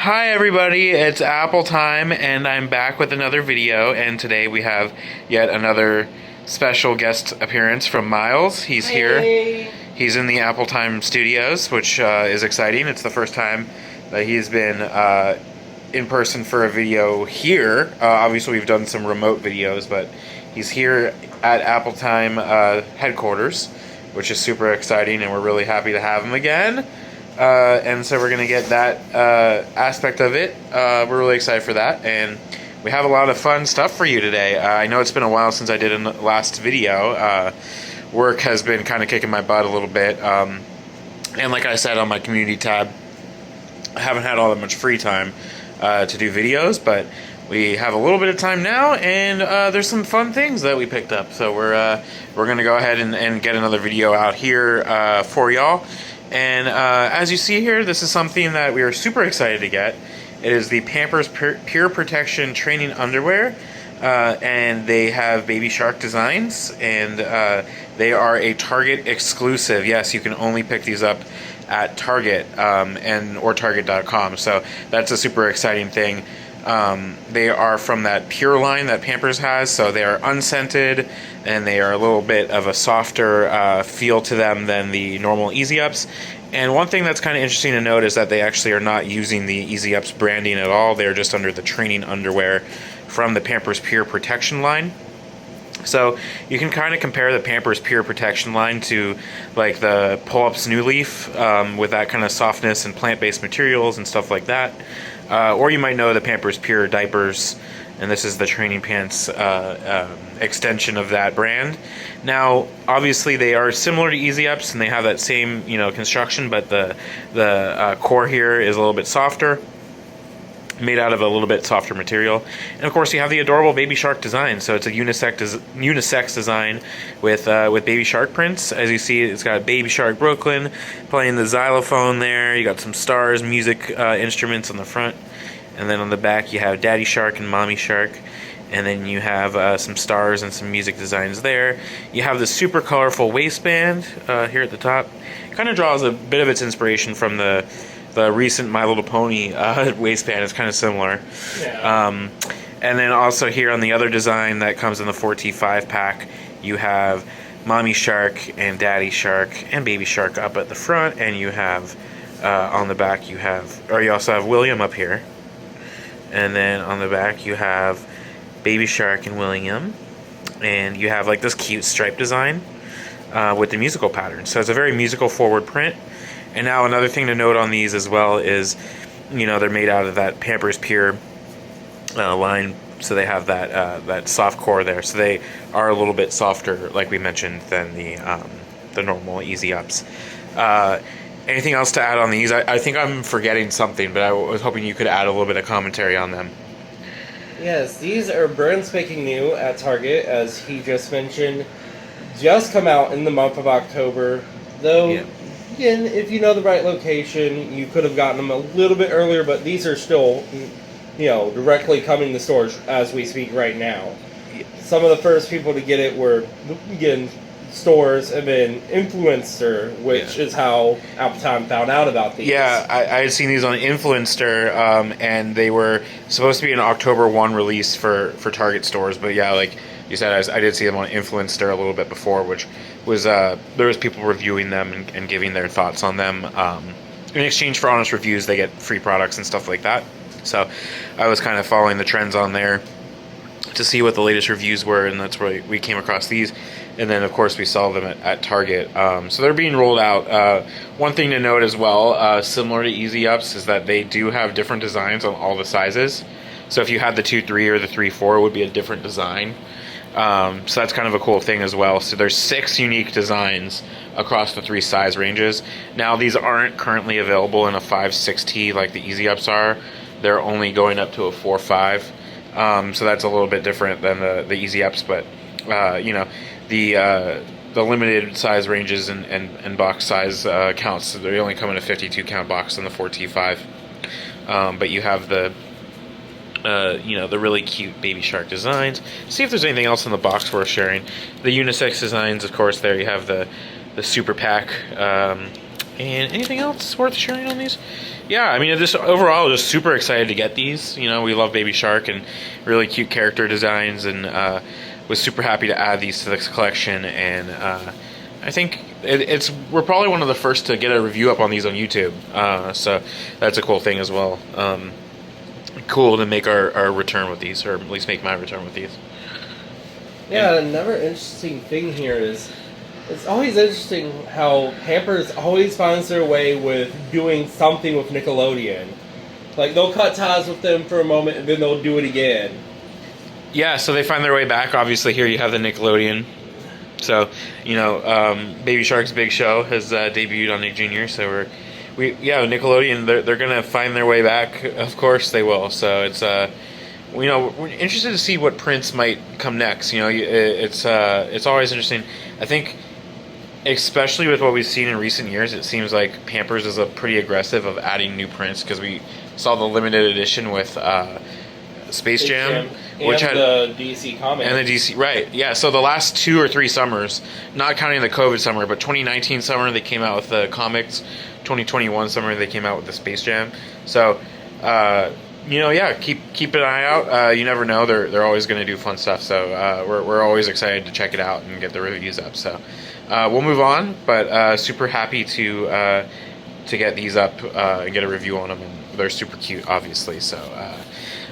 Hi everybody, it's Apple time and I'm back with another video, and today we have yet another special guest appearance from Miles. He's here. He's in the Apple Time studios, which is exciting. It's the first time that he's been in person for a video here. Obviously we've done some remote videos, but he's here at Apple Time headquarters, which is super exciting, and we're really happy to have him again. And so we're going to get that aspect of it. We're really excited for that, and we have a lot of fun stuff for you today. I know it's been a while since I did a last video. Work has been kind of kicking my butt a little bit, and like I said on my community tab, I haven't had all that much free time to do videos, but we have a little bit of time now, and there's some fun things that we picked up. So we're going to go ahead and get another video out here for y'all. And as you see here, this is something that we are super excited to get. It is the Pampers Pure Protection Training Underwear, and they have baby shark designs, and they are a Target exclusive. Yes, you can only pick these up at Target or Target.com, so that's a super exciting thing. They are from that Pure line that Pampers has, so they are unscented, and they are a little bit of a softer feel to them than the normal Easy Ups. And one thing that's kind of interesting to note is that they actually are not using the Easy Ups branding at all. They're just under the training underwear from the Pampers Pure Protection line. So you can kind of compare the Pampers Pure Protection line to like the Pull-Ups New Leaf with that kind of softness and plant-based materials and stuff like that. Or you might know the Pampers Pure Diapers, and this is the training pants extension of that brand. Now, obviously, they are similar to Easy Ups, and they have that same construction, but the core here is a little bit softer, made out of a little bit softer material. And of course you have the adorable baby shark design, so it's a unisex design with baby shark prints. As you see, it's got baby shark Brooklyn playing the xylophone there. You got some stars, music instruments on the front, and then on the back you have daddy shark and mommy shark, and then you have some stars and some music designs there. You have the super colorful waistband here at the top. Kind of draws a bit of its inspiration from the recent My Little Pony waistband. Is kind of similar. Yeah. And then also here on the other design that comes in the 4T5 pack, you have Mommy Shark and Daddy Shark and Baby Shark up at the front, and you have on the back you also have William up here, and then on the back you have Baby Shark and William, and you have like this cute stripe design with the musical pattern. So it's a very musical forward print. And now another thing to note on these as well is, they're made out of that Pampers Pure line, so they have that soft core there. So they are a little bit softer, like we mentioned, than the normal Easy Ups. Anything else to add on these? I think I'm forgetting something, but I was hoping you could add a little bit of commentary on them. Yes, these are brand spanking new at Target, as he just mentioned. Just come out in the month of October, though. Yeah. Again, if you know the right location, you could have gotten them a little bit earlier, but these are still, directly coming to stores as we speak right now. Some of the first people to get it were, again, stores, and then Influencer, which is how Apple Time found out about these. Yeah, I had seen these on Influencer, and they were supposed to be an October 1 release for Target stores, but yeah, like you said, I did see them on Influencer a little bit before, which was there was people reviewing them and giving their thoughts on them. In exchange for honest reviews, they get free products and stuff like that. So I was kind of following the trends on there to see what the latest reviews were, and that's where we came across these. And then, of course, we saw them at Target. So they're being rolled out. One thing to note as well, similar to Easy Ups, is that they do have different designs on all the sizes. So if you had the 2.3 or the 3.4, it would be a different design. So that's kind of a cool thing as well. So there's 6 unique designs across the 3 size ranges. Now, these aren't currently available in a 5.6T like the Easy Ups are. They're only going up to a 4.5. So that's a little bit different than the Easy Ups, but the limited size ranges and box size counts. So they only come in a 52 count box in the 4T5. But you have the really cute baby shark designs. See if there's anything else in the box worth sharing. The unisex designs, of course. There you have the super pack. And anything else worth sharing on these? yeah, I mean, just overall, just super excited to get these. You know, we love Baby Shark and really cute character designs, and was super happy to add these to this collection. And I think we're probably one of the first to get a review up on these on YouTube, so that's a cool thing as well. Cool to make our return with these, or at least make my return with these. Yeah, another interesting thing here is it's always interesting how Pampers always finds their way with doing something with Nickelodeon. Like, they'll cut ties with them for a moment and then they'll do it again. Yeah, so they find their way back. Obviously, here you have the Nickelodeon. So, you know, Baby Shark's Big Show has debuted on Nick Jr., so Nickelodeon, they're going to find their way back. Of course they will. So it's, you know, we're interested to see what prints might come next. You know, it's always interesting. I think, especially with what we've seen in recent years, it seems like Pampers is pretty aggressive of adding new prints, because we saw the limited edition with Space Jam, which had the DC comics. And the DC, right. Yeah, so the last 2 or 3 summers, not counting the COVID summer, but 2019 summer they came out with the comics, 2021 summer they came out with the Space Jam. So, you know, yeah, keep an eye out. You never know, they're always going to do fun stuff. So we're always excited to check it out and get the reviews up. So we'll move on, but super happy to get these up and get a review on them. And they're super cute, obviously. So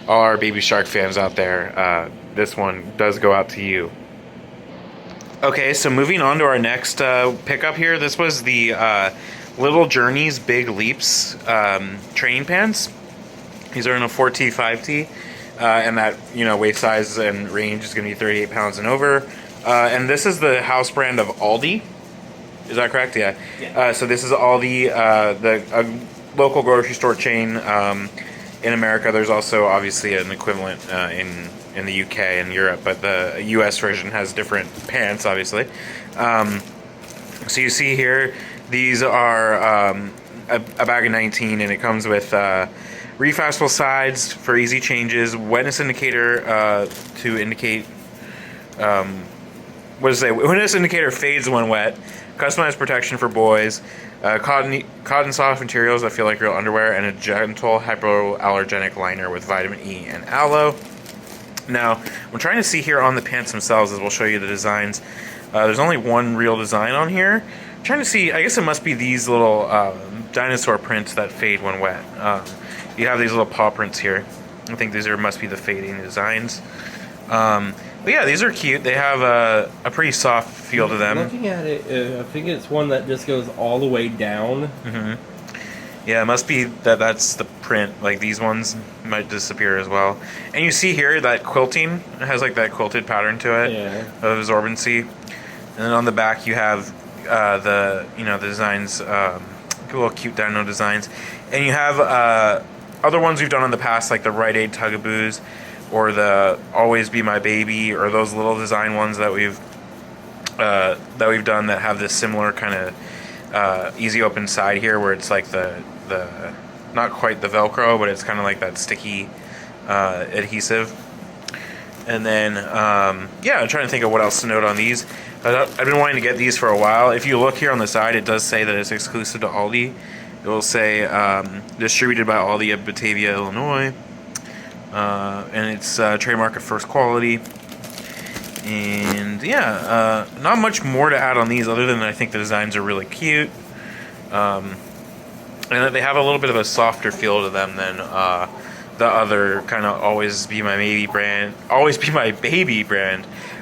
all our Baby Shark fans out there, this one does go out to you. Okay, so moving on to our next pickup here. This was the Little Journeys Big Leaps training pants. These are in a 4T, 5T, and that, you know, waist size and range is going to be 38 pounds and over. And this is the house brand of Aldi. Is that correct? Yeah. So this is Aldi, the local grocery store chain in America. There's also obviously an equivalent in the UK and Europe, but the US version has different pants, obviously. So you see here, these are a bag of 19, and it comes with refashionable sides for easy changes, wetness indicator to indicate, what does it say? Wetness indicator fades when wet, customized protection for boys, cotton soft materials that feel like real underwear, and a gentle hypoallergenic liner with vitamin E and aloe. Now, I'm trying to see here on the pants themselves, as we'll show you the designs. There's only one real design on here. I'm trying to see, I guess it must be these little dinosaur prints that fade when wet. You have these little paw prints here. I think these must be the fading designs. But yeah, these are cute. They have a pretty soft feel to them. Looking at it, I think it's one that just goes all the way down. Mm-hmm. Yeah, it must be that's the print. Like, these ones might disappear as well. And you see here that quilting. It has like that quilted pattern to it. Yeah. Of absorbency. And then on the back you have the designs, little cute dino designs. And you have other ones we've done in the past, like the Rite Aid Tugaboos, or the Always Be My Baby, or those little design ones that we've done that have this similar kind of easy open side here, where it's like the not quite the Velcro, but it's kind of like that sticky adhesive. And then I'm trying to think of what else to note on these. I've been wanting to get these for a while. If you look here on the side, it does say that it's exclusive to Aldi. It will say distributed by Aldi of Batavia, Illinois. And it's trademark of first quality. And yeah, not much more to add on these other than I think the designs are really cute. And that they have a little bit of a softer feel to them than the other kind of Always Be My Baby brand,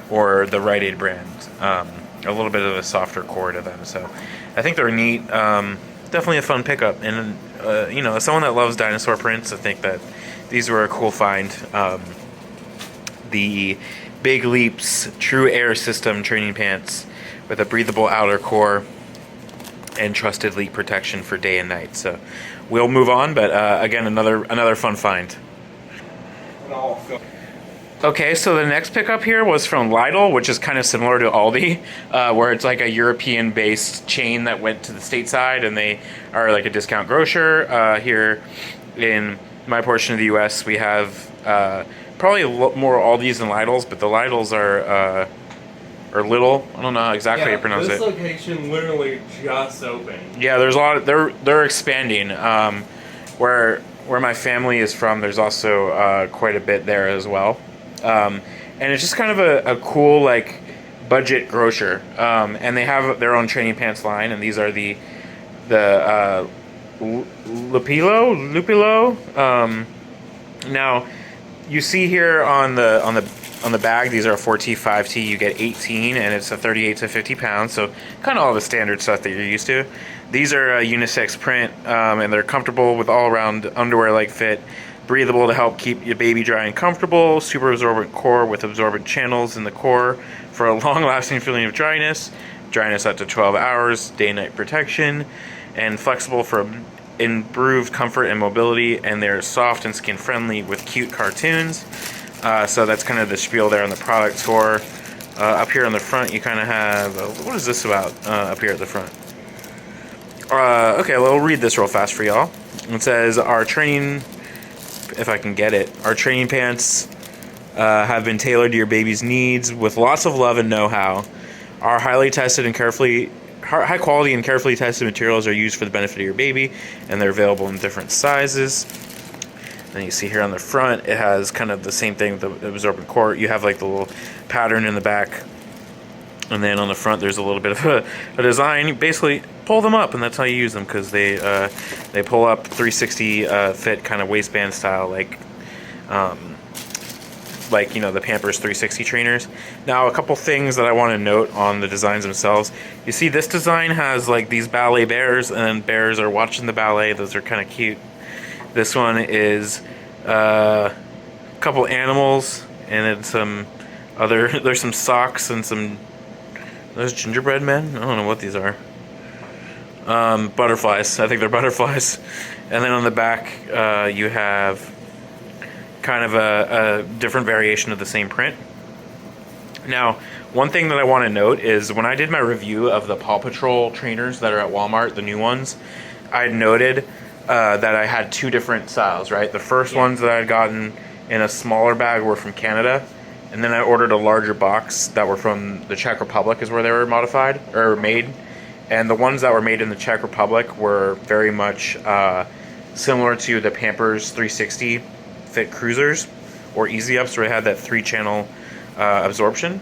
or the Rite Aid brand. A little bit of a softer core to them. So I think they're neat. Definitely a fun pickup. And as someone that loves dinosaur prints, I think that these were a cool find. The Big Leaps True Air System training pants with a breathable outer core and trusted leak protection for day and night. So we'll move on, but again, another fun find. Okay, so the next pickup here was from Lytle, which is kind of similar to Aldi, where it's like a European-based chain that went to the stateside, and they are like a discount grocer. Here in my portion of the U.S., we have probably a lot more Aldis than Lytles, but the Lytles are Little. I don't know exactly how you pronounce this it. This location literally just opened. Yeah, there's a lot. They're expanding. where my family is from, there's also quite a bit there as well. And it's just kind of a cool, like, budget grocer. And they have their own training pants line, and these are the Lupilo. Now, you see here on the bag, these are a 4T, 5T. You get 18, and it's a 38 to 50 pounds. So kind of all the standard stuff that you're used to. These are a unisex print, and they're comfortable with all-around underwear-like fit. Breathable to help keep your baby dry and comfortable. Super absorbent core with absorbent channels in the core for a long-lasting feeling of dryness. Dryness up to 12 hours. Day-night protection. And flexible for improved comfort and mobility. And they're soft and skin-friendly with cute cartoons. So that's kind of the spiel there on the product tour. Up here on the front, you kind of have... what is this about up here at the front? Okay, well, I'll read this real fast for y'all. It says, our training... if I can get it. Our training pants have been tailored to your baby's needs with lots of love and know-how. Our high quality and carefully tested materials are used for the benefit of your baby, and they're available in different sizes. And you see here on the front, it has kind of the same thing with the absorbent core. You have like the little pattern in the back, and then on the front there's a little bit of a design. You basically pull them up, and that's how you use them, because they pull up 360 fit kind of waistband style, like you know, the Pampers 360 trainers. Now, a couple things that I want to note on the designs themselves. You see this design has like these ballet bears, and bears are watching the ballet. Those are kind of cute. This one is a couple animals, and then some other, there's some socks and some, those gingerbread men? I don't know what these are. Butterflies. I think they're butterflies. And then on the back, you have kind of a different variation of the same print. Now, one thing that I want to note is when I did my review of the Paw Patrol trainers that are at Walmart, the new ones, I noted that I had two different styles, right? The first ones that I had gotten in a smaller bag were from Canada, and then I ordered a larger box that were from the Czech Republic, is where they were modified or made. And the ones that were made in the Czech Republic were very much similar to the Pampers 360 fit cruisers or easy ups, where they had that 3-channel absorption.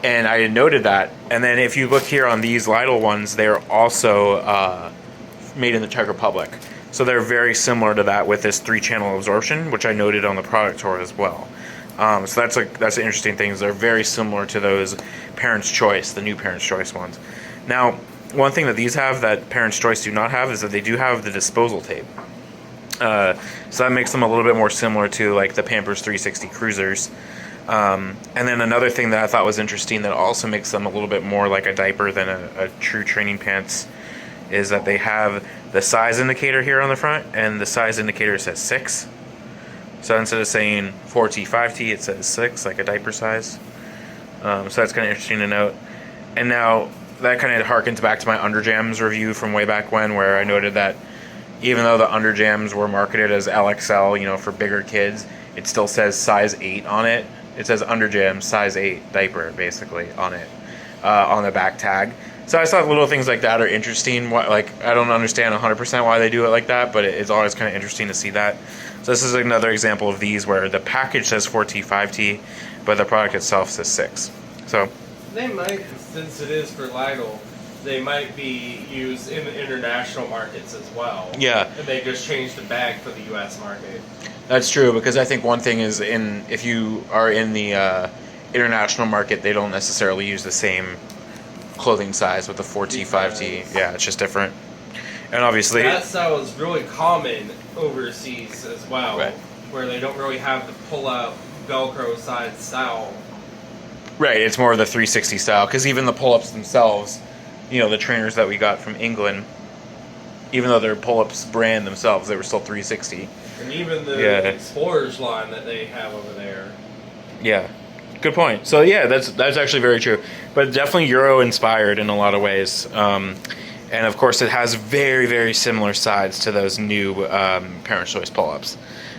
And I noted that. And then if you look here on these Lytle ones, they're also made in the Czech Republic. So they're very similar to that with this 3-channel absorption, which I noted on the product tour as well. So that's an interesting thing. They're very similar to those Parents' Choice, the new Parents' Choice ones. Now, one thing that these have that Parents' Choice do not have is that they do have the disposal tape. So that makes them a little bit more similar to like the Pampers 360 cruisers. And then another thing that I thought was interesting that also makes them a little bit more like a diaper than a true training pants is that they have the size indicator here on the front, and the size indicator says 6. So instead of saying 4T, 5T, it says 6, like a diaper size. So that's kind of interesting to note. And now that kind of harkens back to my Underjams review from way back when, where I noted that even though the Underjams were marketed as LXL, you know, for bigger kids, it still says size 8 on it. It says Underjams size 8 diaper, basically, on it, on the back tag. So I thought little things like that are interesting. Like, I don't understand 100% why they do it like that, but it's always kind of interesting to see that. So this is another example of these where the package says 4T, 5T, but the product itself says 6. So they might, since it is for Lytle, they might be used in the international markets as well. Yeah. And they just changed the bag for the U.S. market. That's true, because I think one thing is if you are in the international market, they don't necessarily use the same clothing size with the 4T, 5T. Yeah, it's just different. And obviously that style is really common overseas as well, right, where they don't really have the pull-out Velcro side style. Right, it's more of the 360 style, because even the pull-ups themselves, you know, the trainers that we got from England, even though they're pull-ups brand themselves, they were still 360. And even the Explorers line that they have over there. Yeah, good point. So yeah, that's actually very true, but definitely Euro inspired in a lot of ways. And of course, it has very, very similar sides to those new Parents' Choice pull-ups.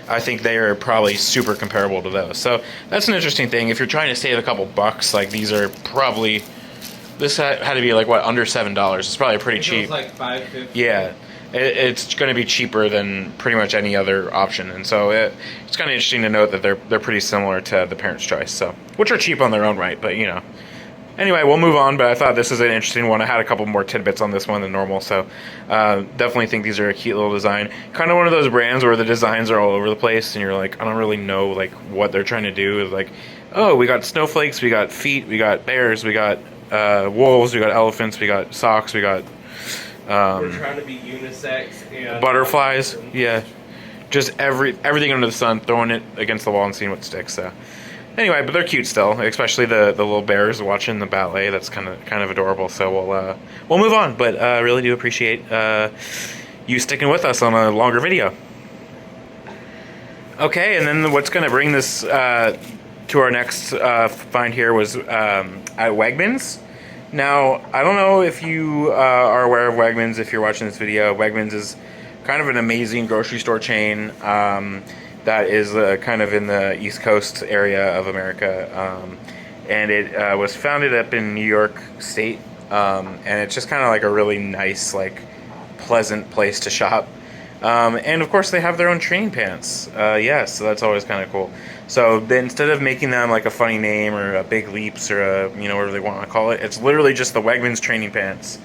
I think they are probably super comparable to those. So that's an interesting thing. If you're trying to save a couple bucks, like these are probably, this had to be like what, under $7. It's probably pretty cheap. It was like $5.50. Yeah, it's going to be cheaper than pretty much any other option, and so it's kind of interesting to note that they're pretty similar to the Parents' Choice, so which are cheap on their own right, but you know. Anyway, we'll move on, but I thought this is an interesting one. I had a couple more tidbits on this one than normal, so definitely think these are a cute little design. Kind of one of those brands where the designs are all over the place, and you're like, I don't really know like what they're trying to do. It's like, oh, we got snowflakes, we got feet, we got bears, we got wolves, we got elephants, we got socks, we got we're trying to be unisex and butterflies. Yeah, just everything under the sun, throwing it against the wall and seeing what sticks. So. Anyway, but they're cute still, especially the little bears watching the ballet. That's kind of adorable. So we'll move on. But I really do appreciate you sticking with us on a longer video. Okay, and then what's going to bring this to our next find here was at Wegmans. Now, I don't know if you are aware of Wegmans. If you're watching this video, Wegmans is kind of an amazing grocery store chain. That is kind of in the East Coast area of America, and it was founded up in New York State, and it's just kind of like a really nice, like, pleasant place to shop. And of course, they have their own training pants. Yes, so that's always kind of cool. So instead of making them like a funny name or a Big Leaps or a whatever they want to call it, it's literally just the Wegmans training pants,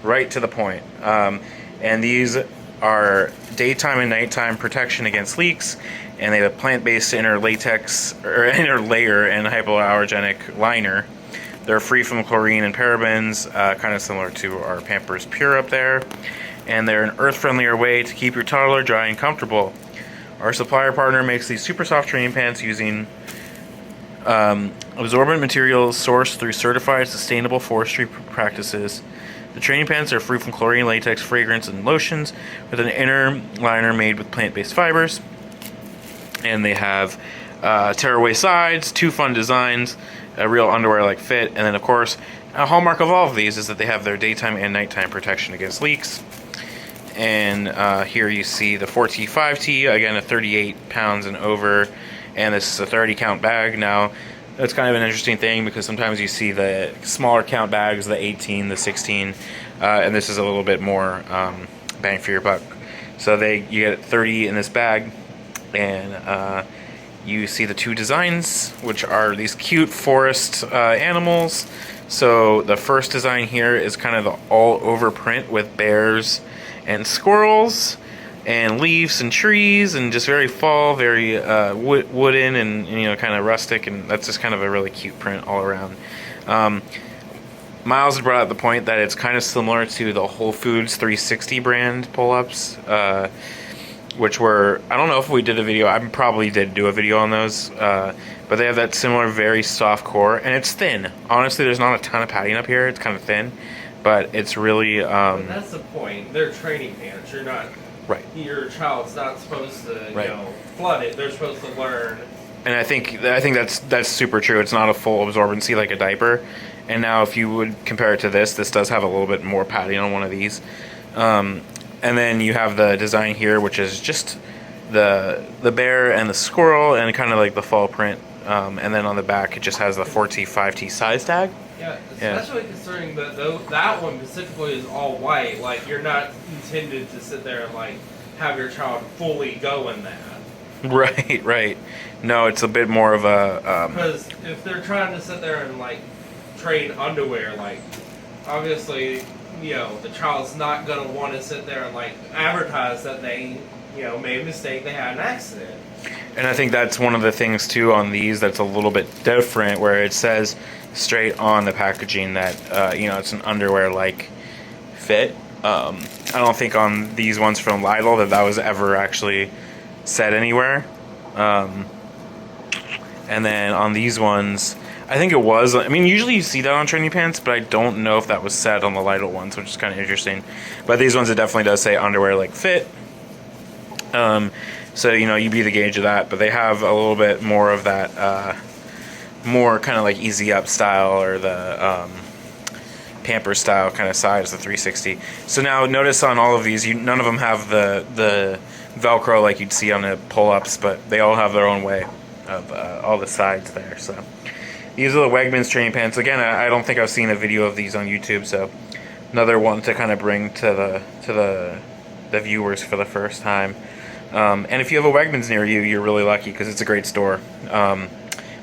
right to the point. And these are daytime and nighttime protection against leaks, and they have a plant-based inner latex or inner layer and hypoallergenic liner. They're free from chlorine and parabens, kind of similar to our Pampers Pure up there, and they're an earth-friendlier way to keep your toddler dry and comfortable. Our supplier partner makes these super soft training pants using absorbent materials sourced through certified sustainable forestry practices. The training pants are free from chlorine, latex, fragrance, and lotions, with an inner liner made with plant-based fibers. And they have tearaway sides, 2 fun designs, a real underwear-like fit, and then, of course, a hallmark of all of these is that they have their daytime and nighttime protection against leaks. And here you see the 4T5T, again, a 38 pounds and over, and this is a 30 count bag. Now, that's kind of an interesting thing because sometimes you see the smaller count bags, the 18, the 16, and this is a little bit more bang for your buck. So you get 30 in this bag, and you see the 2 designs, which are these cute forest animals. So the first design here is kind of the all-over print with bears and squirrels and leaves and trees, and just very fall, very wooden and kind of rustic, and that's just kind of a really cute print all around. Miles brought up the point that it's kind of similar to the Whole Foods 360 brand pull-ups, which were, I don't know if we did a video, I probably did do a video on those, but they have that similar very soft core, and it's thin. Honestly, there's not a ton of padding up here, it's kind of thin, but it's really... But that's the point, they're training pants, you're not... Right. Your child's not supposed to, flood it. They're supposed to learn. And I think that's super true. It's not a full absorbency like a diaper. And now, if you would compare it to this does have a little bit more padding on one of these. And then you have the design here, which is just the bear and the squirrel and kind of like the fall print. And then on the back, it just has the 4T, 5T size tag. Yeah, especially considering that that one specifically is all white. Like, you're not intended to sit there and, like, have your child fully go in that. Right. No, it's a bit more of a... Because if they're trying to sit there and, like, train underwear, like, obviously, the child's not going to want to sit there and, like, advertise that they, made a mistake, they had an accident. And I think that's one of the things, too, on these that's a little bit different, where it says straight on the packaging that, it's an underwear-like fit. I don't think on these ones from Lytle that was ever actually said anywhere. And then on these ones, I think it was. I mean, usually you see that on training pants, but I don't know if that was said on the Lytle ones, which is kind of interesting. But these ones, it definitely does say underwear-like fit. So, you be the gauge of that. But they have a little bit more of that... more kind of like easy up style, or the Pampers style kind of size, the 360. So now notice on all of these, none of them have the Velcro like you'd see on the pull-ups, but they all have their own way of all the sides there. So these are the Wegmans training pants. Again, I don't think I've seen a video of these on YouTube, so another one to kind of bring to the the viewers for the first time. And if you have a Wegmans near you, you're really lucky because it's a great store. But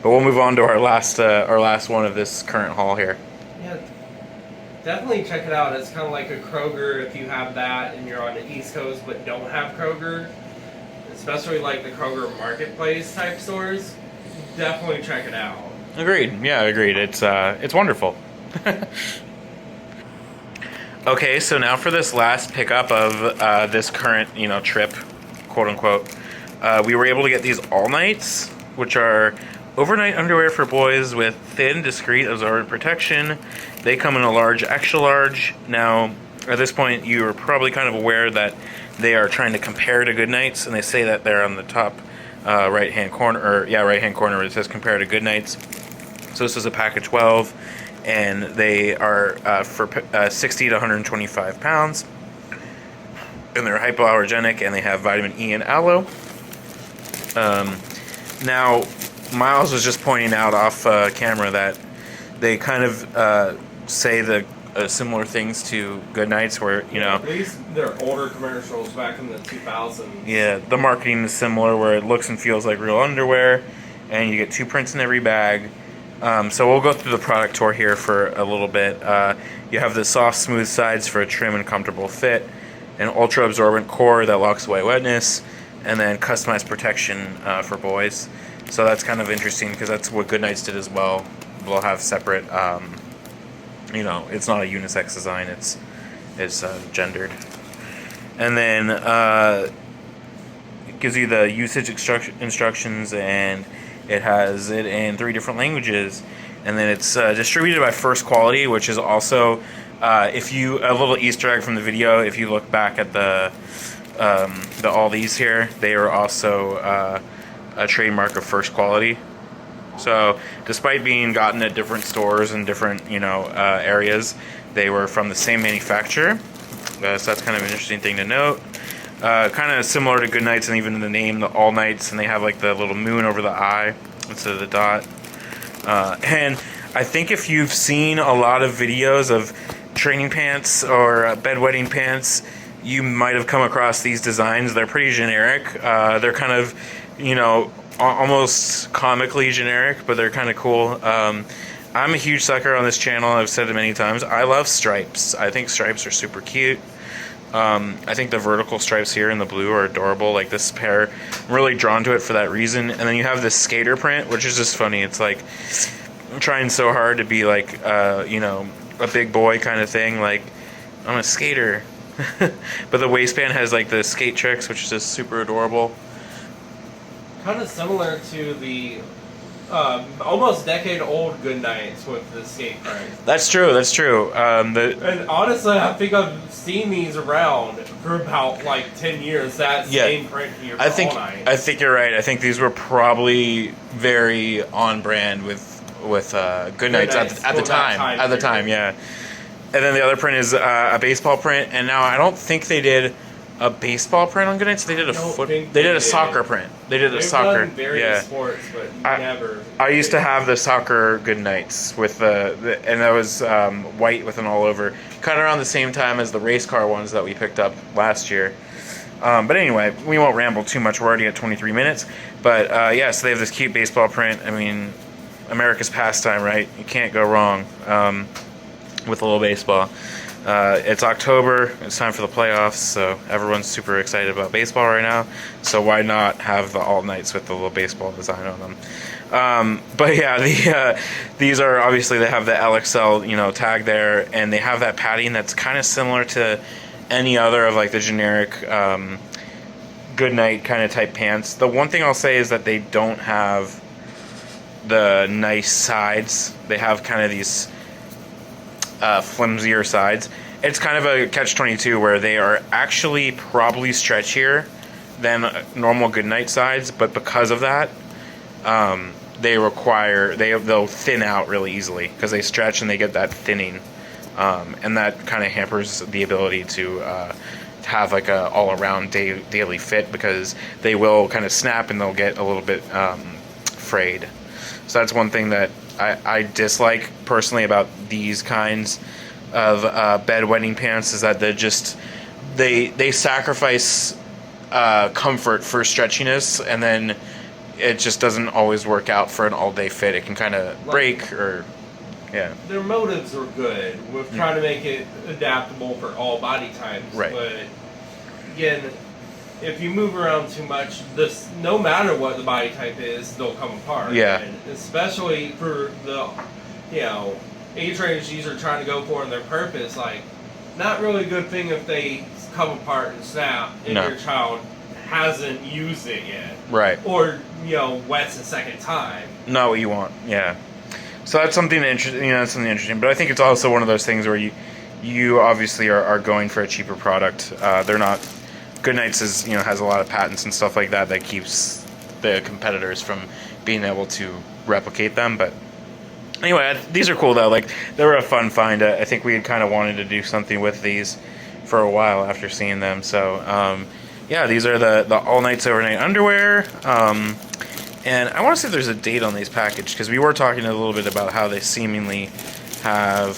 we'll move on to our last one of this current haul here. Yeah, definitely check it out. It's kind of like a Kroger if you have that and you're on the East Coast but don't have Kroger. Especially like the Kroger Marketplace type stores. Definitely check it out. Agreed. Yeah, agreed. It's wonderful. Okay, so now for this last pickup of this current, trip, quote unquote, we were able to get these all nights, which are overnight underwear for boys with thin, discreet, absorbent protection. They come in a large, extra large. Now, at this point, you are probably kind of aware that they are trying to compare to good nights, and they say that they're on the top right-hand corner, right-hand corner where it says compare to good nights. So this is a pack of 12, and they are for 60 to 125 pounds, and they're hypoallergenic, and they have vitamin E and aloe. Now, Miles was just pointing out off camera that they kind of say the similar things to Good Nights, where At least they're older commercials back in the 2000s. Yeah, the marketing is similar, where it looks and feels like real underwear, and you get 2 prints in every bag. So we'll go through the product tour here for a little bit. You have the soft, smooth sides for a trim and comfortable fit, an ultra absorbent core that locks away wetness, and then customized protection for boys. So that's kind of interesting because that's what Good Nights did as well. We'll have separate, it's not a unisex design, it's gendered. And then it gives you the usage instructions, and it has it in 3 different languages. And then it's distributed by First Quality, which is also, a little Easter egg from the video, if you look back at the Aldis here, they are also a trademark of First Quality. So despite being gotten at different stores and different areas, they were from the same manufacturer. So that's kind of an interesting thing to note. Kind of similar to Good Nights, and even in the name, the All Nights, and they have like the little moon over the eye instead of the dot. And I think if you've seen a lot of videos of training pants or bedwetting pants, you might have come across these designs. They're pretty generic. They're kind of, almost comically generic, but they're kind of cool. I'm a huge sucker on this channel. I've said it many times. I love stripes. I think stripes are super cute. I think the vertical stripes here in the blue are adorable. Like this pair, I'm really drawn to it for that reason. And then you have this skater print, which is just funny. It's like I'm trying so hard to be like, a big boy kind of thing. Like, I'm a skater. But the waistband has like the skate tricks, which is just super adorable. Kind of similar to the almost decade-old Good Nights with the skate print. That's true. And honestly, I think I've seen these around for about like 10 years. That same print here for All Nights. I think you're right. I think these were probably very on brand with Good Nights at the time. Yeah. And then the other print is a baseball print, and now I don't think they did a baseball print on Good Nights. They did a soccer print. They've soccer. Done various sports, but never. I used to have the soccer Good Nights with and that was white with an all over, kind of around the same time as the race car ones that we picked up last year. But anyway, we won't ramble too much. We're already at 23 minutes. But so they have this cute baseball print. I mean, America's pastime, right? You can't go wrong with a little baseball. It's October. It's time for the playoffs, so everyone's super excited about baseball right now. So why not have the All Nights with the little baseball design on them? But yeah, these are obviously, they have the LXL, tag there, and they have that padding that's kind of similar to any other of like the generic Good Night kind of type pants. The one thing I'll say is that they don't have the nice sides. They have kind of these flimsier sides. It's kind of a catch-22 where they are actually probably stretchier than normal Good Night sides, but because of that, they'll thin out really easily because they stretch and they get that thinning, and that kind of hampers the ability to have like a all-around daily fit, because they will kind of snap and they'll get a little bit frayed. So that's one thing that I dislike personally about these kinds of bedwetting pants, is that they sacrifice comfort for stretchiness, and then it just doesn't always work out for an all-day fit. It can kind of break or, yeah. Their motives are good with trying to make it adaptable for all body types. Right. But again, if you move around too much, this no matter what the body type is, they'll come apart. Yeah. And especially for the, age range these are trying to go for in their purpose, like, not really a good thing if they come apart and snap and your child hasn't used it yet. Right. Or, wets a second time. Not what you want, yeah. So that's something interesting, that's something interesting. But I think it's also one of those things where you obviously are going for a cheaper product. They're not, Goodnights is, has a lot of patents and stuff like that keeps the competitors from being able to replicate them. But anyway, these are cool though. Like, they were a fun find. I think we had kind of wanted to do something with these for a while after seeing them. So, yeah, these are the All Nights Overnight underwear. And I want to see if there's a date on these packaged, because we were talking a little bit about how they seemingly have,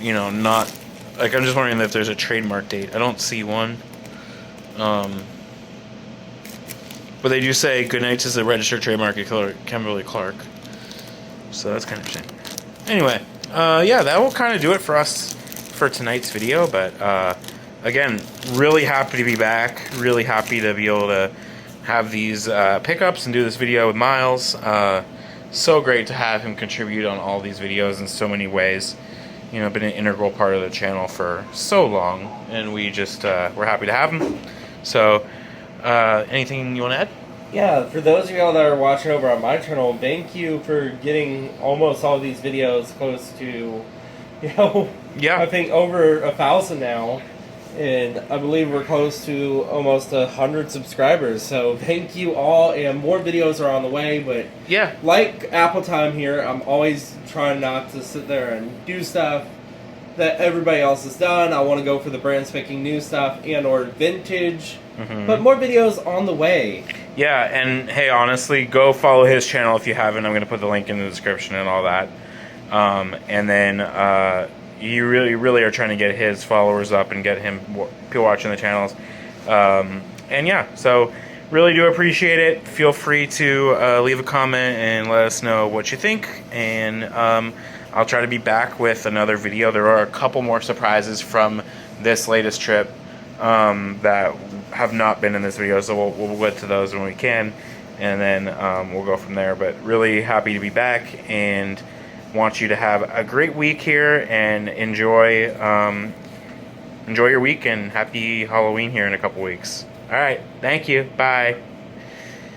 not, like, I'm just wondering if there's a trademark date. I don't see one. But they do say Goodnights is the registered trademark of Kimberly-Clark. So that's kind of interesting. Anyway, yeah, that will kind of do it for us for tonight's video. But, again, really happy to be back. Really happy to be able to have these pickups and do this video with Miles. So great to have him contribute on all these videos in so many ways. Been an integral part of the channel for so long, and we just we're happy to have him. So, anything you want to add? Yeah, for those of y'all that are watching over on my channel, thank you for getting almost all these videos close to, yeah, I think over 1,000 now. And I believe we're close to almost 100 subscribers. So thank you all, and more videos are on the way. But yeah, like Apple Time here, I'm always trying not to sit there and do stuff that everybody else has done. I want to go for the brand spanking new stuff and or vintage. But more videos on the way. Yeah, and hey, honestly, go follow his channel if you haven't. I'm going to put the link in the description and all that. And then you really are trying to get his followers up and get him people watching the channels. And yeah, so really do appreciate it. Feel free to leave a comment and let us know what you think. And I'll try to be back with another video. There are a couple more surprises from this latest trip that have not been in this video, so we'll get to those when we can, and then we'll go from there. But really happy to be back, and want you to have a great week here, and enjoy your week, and happy Halloween here in a couple weeks. All right, thank you. Bye.